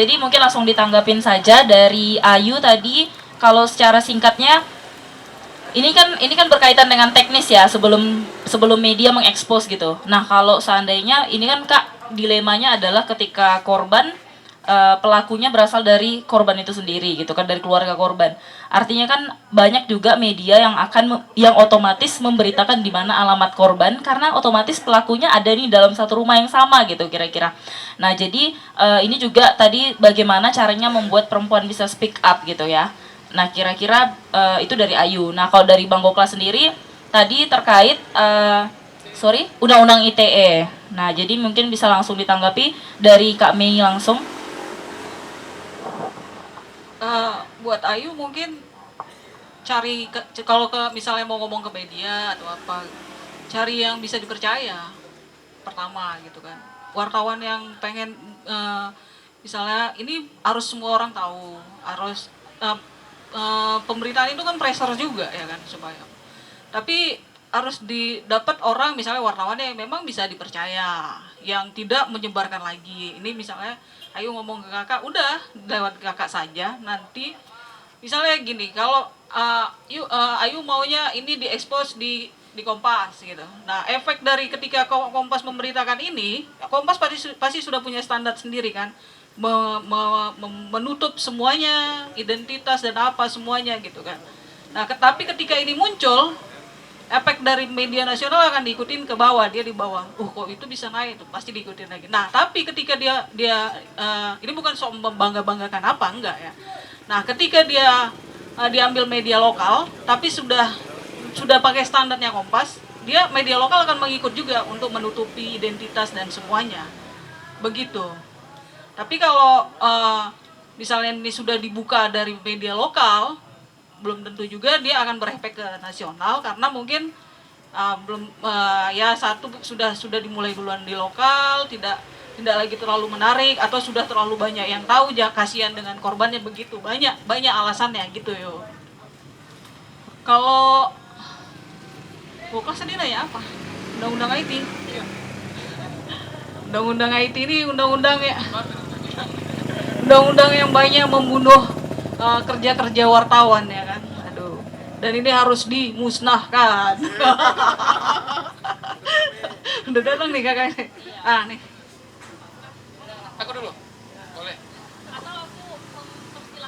Jadi mungkin langsung ditanggapin saja dari Ayu tadi. Kalau secara singkatnya, ini kan berkaitan dengan teknis ya, sebelum media mengekspos gitu. Nah kalau seandainya ini kan Kak, dilemanya adalah ketika korban, pelakunya berasal dari korban itu sendiri gitu kan, dari keluarga korban. Artinya kan banyak juga media yang otomatis memberitakan di mana alamat korban, karena otomatis pelakunya ada nih dalam satu rumah yang sama gitu kira-kira. Nah jadi ini juga tadi bagaimana caranya membuat perempuan bisa speak up gitu ya. Nah, kira-kira itu dari Ayu. Nah, kalau dari Bang Gokla sendiri tadi terkait Undang-Undang ITE. Nah, jadi mungkin bisa langsung ditanggapi dari Kak Mei langsung. Buat Ayu mungkin kalau misalnya mau ngomong ke media atau apa, cari yang bisa dipercaya pertama gitu kan. Wartawan yang pengen misalnya ini harus semua orang tahu, harus pemberitaan itu kan pressure juga ya kan, supaya tapi harus didapat orang, misalnya wartawannya yang memang bisa dipercaya, yang tidak menyebarkan lagi. Ini misalnya Ayu ngomong ke kakak, udah lewat kakak saja. Nanti misalnya gini, kalau Ayu maunya ini diekspos di Kompas gitu. Nah, efek dari ketika Kompas memberitakan ini, Kompas pasti sudah punya standar sendiri kan, menutup semuanya, identitas dan apa semuanya gitu kan. Nah, tapi ketika ini muncul, efek dari media nasional akan diikutin ke bawah, dia di bawah. Kok itu bisa naik, itu pasti diikutin lagi. Nah, tapi ketika ini bukan soal membangga-banggakan apa, enggak ya. Nah, ketika dia diambil media lokal, tapi sudah pakai standarnya Kompas, dia media lokal akan mengikut juga untuk menutupi identitas dan semuanya. Begitu. Tapi kalau misalnya ini sudah dibuka dari media lokal, belum tentu juga dia akan berefek ke nasional, karena mungkin satu sudah dimulai duluan di lokal, tidak lagi terlalu menarik, atau sudah terlalu banyak yang tahu, kasihan dengan korbannya, begitu banyak alasannya gitu yo. Kalau Boklas sendiri ya apa? Undang-undang IT. Undang-undang IT ini undang-undang yang banyak membunuh kerja-kerja wartawan ya kan. Aduh. Dan ini harus dimusnahkan. Udah datang nih kakaknya. Nih. Aku dulu. Boleh.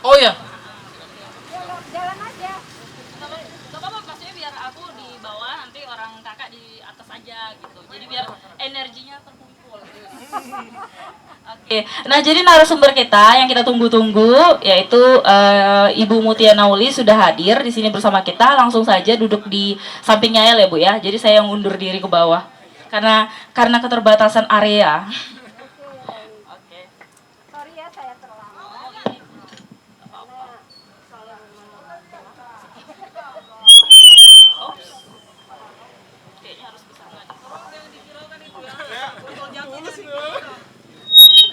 Oh ya. Jalan aja. Gak apa-apa, maksudnya biar aku di bawah, nanti orang kakak di atas aja gitu. Jadi biar energinya terkumpul. Oke, nah jadi narasumber kita yang kita tunggu-tunggu yaitu Ibu Mutia Nauli sudah hadir di sini bersama kita. Langsung saja duduk di sampingnya ya Bu ya. Jadi saya yang undur diri ke bawah karena keterbatasan area. Sorry ya saya terlambat.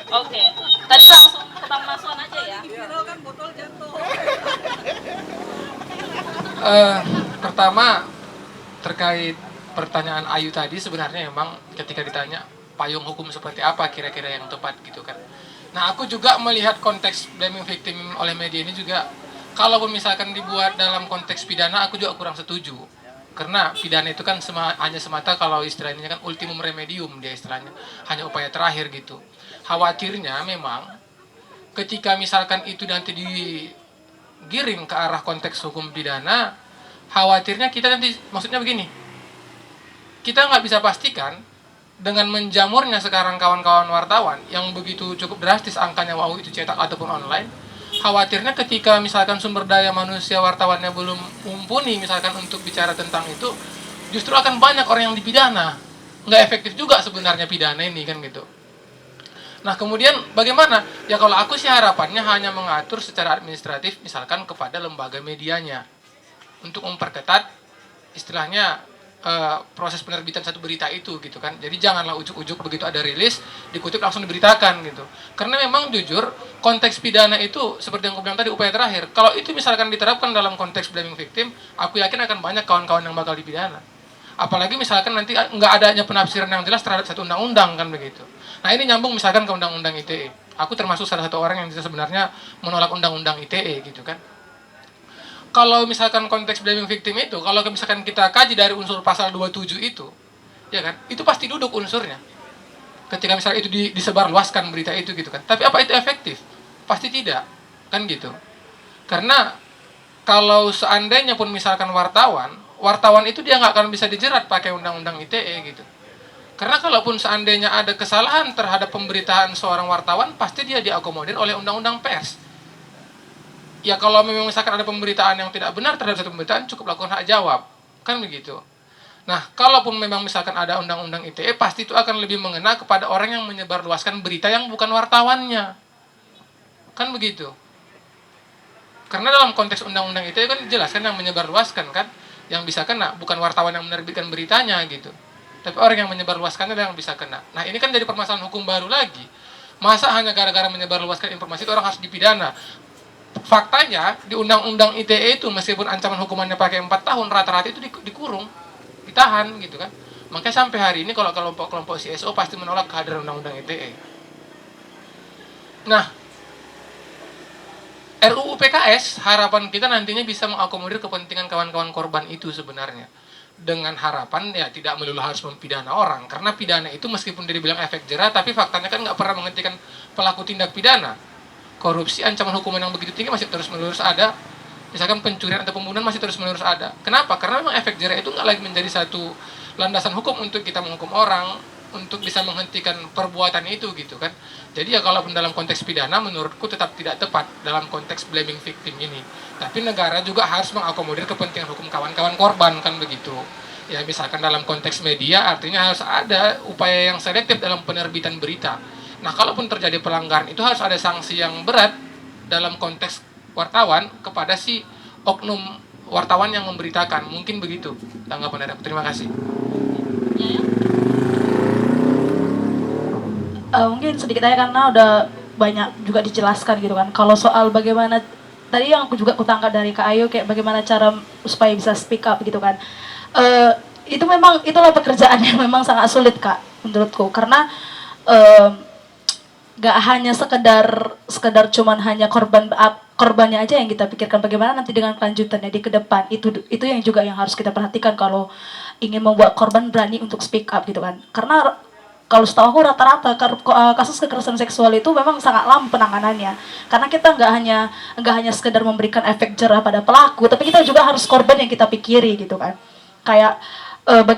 Oke, tadi langsung ke Bang Maswan aja ya. Pertama terkait pertanyaan Ayu tadi, sebenarnya memang ketika ditanya payung hukum seperti apa kira-kira yang tepat gitu kan. Nah, aku juga melihat konteks blaming victim oleh media ini juga, kalaupun misalkan dibuat dalam konteks pidana, aku juga kurang setuju. Karena pidana itu kan hanya semata, kalau istilahnya kan ultimum remedium, dia istilahnya hanya upaya terakhir gitu. Khawatirnya memang ketika misalkan itu nanti digiring ke arah konteks hukum pidana, khawatirnya kita nanti, maksudnya begini, kita nggak bisa pastikan dengan menjamurnya sekarang kawan-kawan wartawan yang begitu cukup drastis angkanya, wow itu cetak ataupun online, khawatirnya ketika misalkan sumber daya manusia wartawannya belum mumpuni misalkan untuk bicara tentang itu, justru akan banyak orang yang dipidana. Nggak efektif juga sebenarnya pidana ini kan gitu. Nah kemudian bagaimana? Ya kalau aku sih harapannya hanya mengatur secara administratif misalkan kepada lembaga medianya untuk memperketat istilahnya proses penerbitan satu berita itu gitu kan. Jadi janganlah ujuk-ujuk begitu ada rilis dikutip langsung diberitakan gitu. Karena memang jujur konteks pidana itu seperti yang aku bilang tadi, upaya terakhir. Kalau itu misalkan diterapkan dalam konteks blaming victim, aku yakin akan banyak kawan-kawan yang bakal dipidana. Apalagi misalkan nanti nggak adanya penafsiran yang jelas terhadap satu undang-undang kan begitu. Nah ini nyambung misalkan ke undang-undang ITE. Aku termasuk salah satu orang yang sebenarnya menolak undang-undang ITE gitu kan. Kalau misalkan konteks blaming victim itu, kalau misalkan kita kaji dari unsur pasal 27 itu, ya kan, itu pasti duduk unsurnya. Ketika misalnya itu disebarluaskan berita itu gitu kan. Tapi apa itu efektif? Pasti tidak, kan gitu. Karena kalau seandainya pun misalkan wartawan itu dia nggak akan bisa dijerat pakai undang-undang ITE gitu. Karena kalaupun seandainya ada kesalahan terhadap pemberitaan seorang wartawan, pasti dia diakomodir oleh undang-undang pers. Ya kalau memang misalkan ada pemberitaan yang tidak benar terhadap satu pemberitaan, cukup lakukan hak jawab, kan begitu. Nah, kalaupun memang misalkan ada undang-undang ITE, pasti itu akan lebih mengena kepada orang yang menyebarluaskan berita yang bukan wartawannya, kan begitu. Karena dalam konteks undang-undang ITE kan dijelaskan yang menyebarluaskan kan, yang bisa kena bukan wartawan yang menerbitkan beritanya gitu, tapi orang yang menyebarluaskannya yang bisa kena. Nah ini kan jadi permasalahan hukum baru lagi. Masa hanya gara-gara menyebarluaskan informasi itu orang harus dipidana? Faktanya di undang-undang ITE itu meskipun ancaman hukumannya pakai 4 tahun, rata-rata itu dikurung, ditahan gitu kan. Makanya sampai hari ini kalau kelompok-kelompok CSO pasti menolak kehadiran undang-undang ITE. Nah, RUU PKS harapan kita nantinya bisa mengakomodir kepentingan kawan-kawan korban itu sebenarnya. Dengan harapan ya tidak melulu harus mempidana orang. Karena pidana itu meskipun dia dibilang efek jera, tapi faktanya kan nggak pernah menghentikan pelaku tindak pidana. Korupsi, ancaman hukuman yang begitu tinggi masih terus-menerus ada. Misalkan pencurian atau pembunuhan masih terus-menerus ada. Kenapa? Karena memang efek jera itu nggak lagi menjadi satu landasan hukum untuk kita menghukum orang, untuk bisa menghentikan perbuatan itu gitu kan. Jadi ya kalaupun dalam konteks pidana menurutku tetap tidak tepat dalam konteks blaming victim ini. Tapi negara juga harus mengakomodir kepentingan hukum kawan-kawan korban kan begitu. Ya misalkan dalam konteks media artinya harus ada upaya yang selektif dalam penerbitan berita. Nah kalaupun terjadi pelanggaran itu harus ada sanksi yang berat dalam konteks wartawan kepada si oknum wartawan yang memberitakan. Mungkin begitu tanggapan dari aku. Terima kasih. Mungkin sedikit aja karena udah banyak juga dijelaskan gitu kan. Kalau soal bagaimana tadi yang aku juga kutangkap dari Kak Ayu kayak bagaimana cara supaya bisa speak up gitu kan. Itu memang itulah pekerjaan yang memang sangat sulit Kak menurutku karena gak hanya sekedar cuman hanya korbannya aja yang kita pikirkan, bagaimana nanti dengan kelanjutannya di ke depan. Itu yang juga yang harus kita perhatikan kalau ingin membuat korban berani untuk speak up gitu kan. Karena kalau setahu aku rata-rata kasus kekerasan seksual itu memang sangat lama penanganannya. Karena kita nggak hanya sekedar memberikan efek jerah pada pelaku, tapi kita juga harus korban yang kita pikiri gitu kan. Kayak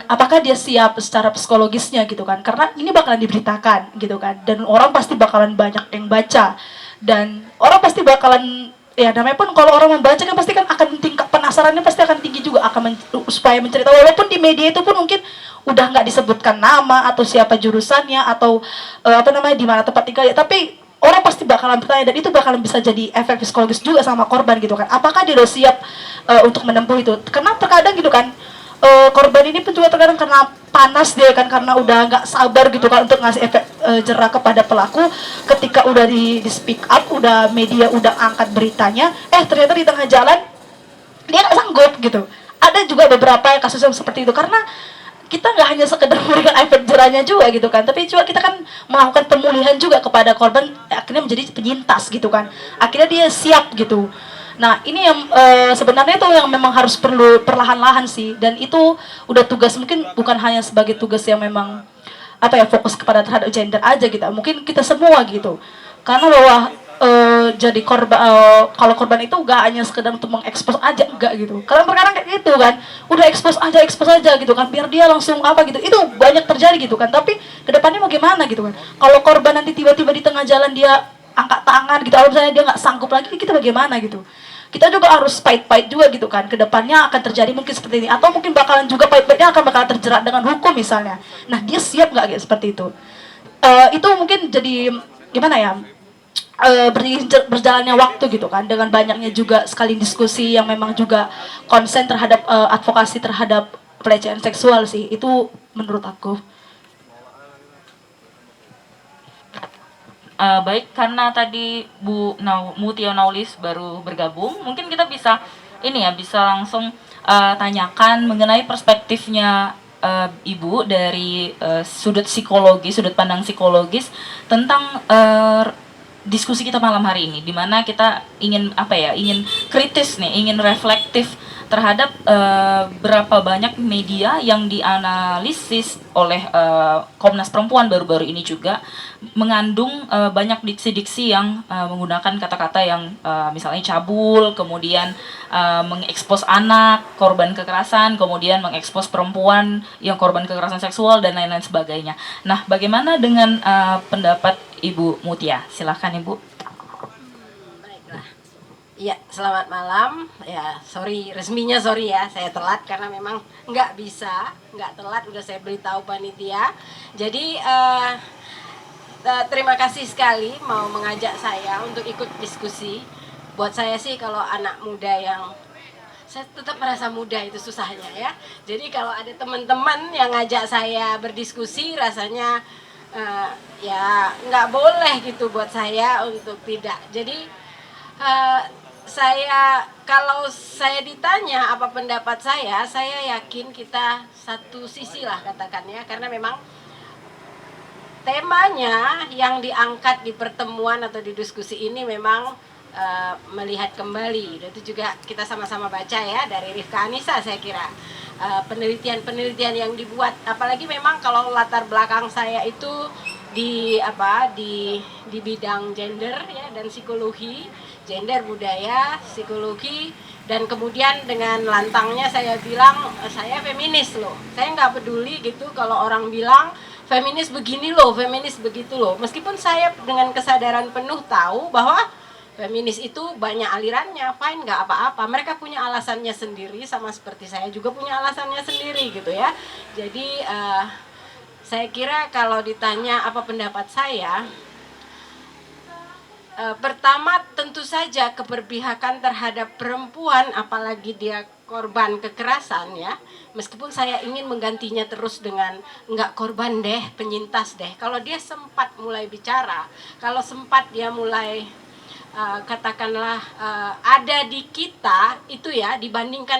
apakah dia siap secara psikologisnya gitu kan. Karena ini bakalan diberitakan gitu kan. Dan orang pasti bakalan banyak yang baca. Dan orang pasti bakalan, ya namanya pun kalau orang membaca kan pasti kan akan tingkat penasarannya pasti akan tinggi juga, supaya menceritakan. Walaupun di media itu pun mungkin udah nggak disebutkan nama atau siapa jurusannya atau di mana tempat tinggalnya, tapi orang pasti bakalan bertanya dan itu bakalan bisa jadi efek psikologis juga sama korban gitu kan. Apakah dia udah siap untuk menempuh itu? Karena terkadang gitu kan korban ini pun juga terkadang karena panas dia kan, karena udah nggak sabar gitu kan untuk ngasih efek jerah kepada pelaku. Ketika udah di speak up, udah media udah angkat beritanya, ternyata di tengah jalan dia nggak sanggup gitu. Ada juga beberapa kasus yang seperti itu karena kita nggak hanya sekedar memberikan efek jerahnya juga gitu kan, tapi juga kita kan melakukan pemulihan juga kepada korban, akhirnya menjadi penyintas gitu kan, akhirnya dia siap gitu. Nah ini yang sebenarnya itu yang memang harus perlu perlahan-lahan sih, dan itu udah tugas mungkin bukan hanya sebagai tugas yang memang fokus kepada terhadap gender aja gitu, mungkin kita semua gitu, karena bahwa jadi korban kalau korban itu gak hanya sekedar untuk mengekspos aja, enggak gitu. Karena perkara kayak gitu kan, udah ekspos aja gitu kan, biar dia langsung gitu. Itu banyak terjadi gitu kan. Tapi kedepannya mau gimana gitu kan? Kalau korban nanti tiba-tiba di tengah jalan dia angkat tangan gitu, kalau misalnya dia nggak sanggup lagi, kita bagaimana gitu? Kita juga harus fight juga gitu kan. Kedepannya akan terjadi mungkin seperti ini, atau mungkin bakalan juga fight-fightnya akan bakalan terjerat dengan hukum misalnya. Nah dia siap nggak gitu seperti itu? Itu mungkin jadi gimana ya? Berjalannya waktu gitu kan, dengan banyaknya juga sekali diskusi yang memang juga konsen terhadap advokasi terhadap pelecehan seksual sih, itu menurut aku. Baik, karena tadi Mutia Naulis baru bergabung, mungkin kita bisa bisa langsung tanyakan mengenai perspektifnya Ibu dari sudut pandang psikologis tentang diskusi kita malam hari ini, di mana kita ingin ingin kritis nih, ingin reflektif terhadap berapa banyak media yang dianalisis oleh Komnas Perempuan baru-baru ini juga mengandung banyak diksi-diksi yang menggunakan kata-kata yang misalnya cabul, kemudian mengekspos anak korban kekerasan, kemudian mengekspos perempuan yang korban kekerasan seksual dan lain-lain sebagainya. Nah, bagaimana dengan pendapat Ibu Mutia? Silakan Ibu. Baiklah. Iya, selamat malam. Ya, resminya sorry ya, saya telat karena memang nggak telat, udah saya beritahu panitia. Jadi terima kasih sekali mau mengajak saya untuk ikut diskusi. Buat saya sih kalau anak muda yang saya tetap merasa muda itu susahnya ya. Jadi kalau ada teman-teman yang ngajak saya berdiskusi, rasanya ya nggak boleh gitu buat saya untuk tidak. Jadi kalau saya ditanya apa pendapat saya yakin kita satu sisi lah katakannya, karena memang temanya yang diangkat di pertemuan atau di diskusi ini memang melihat kembali, dan itu juga kita sama-sama baca ya dari Rifka Anissa, saya kira penelitian-penelitian yang dibuat, apalagi memang kalau latar belakang saya itu di bidang gender ya, dan psikologi gender, budaya, psikologi, dan kemudian dengan lantangnya saya bilang saya feminis loh. Saya nggak peduli gitu kalau orang bilang feminis begini loh, feminis begitu loh. Meskipun saya dengan kesadaran penuh tahu bahwa feminis itu banyak alirannya, fine, nggak apa-apa. Mereka punya alasannya sendiri, sama seperti saya juga punya alasannya sendiri gitu ya. Jadi saya kira kalau ditanya apa pendapat saya, pertama tentu saja keberpihakan terhadap perempuan, apalagi dia korban kekerasan ya. Meskipun saya ingin menggantinya terus dengan enggak korban deh, penyintas deh. Kalau dia sempat mulai bicara, kalau sempat dia mulai katakanlah ada di kita itu ya, dibandingkan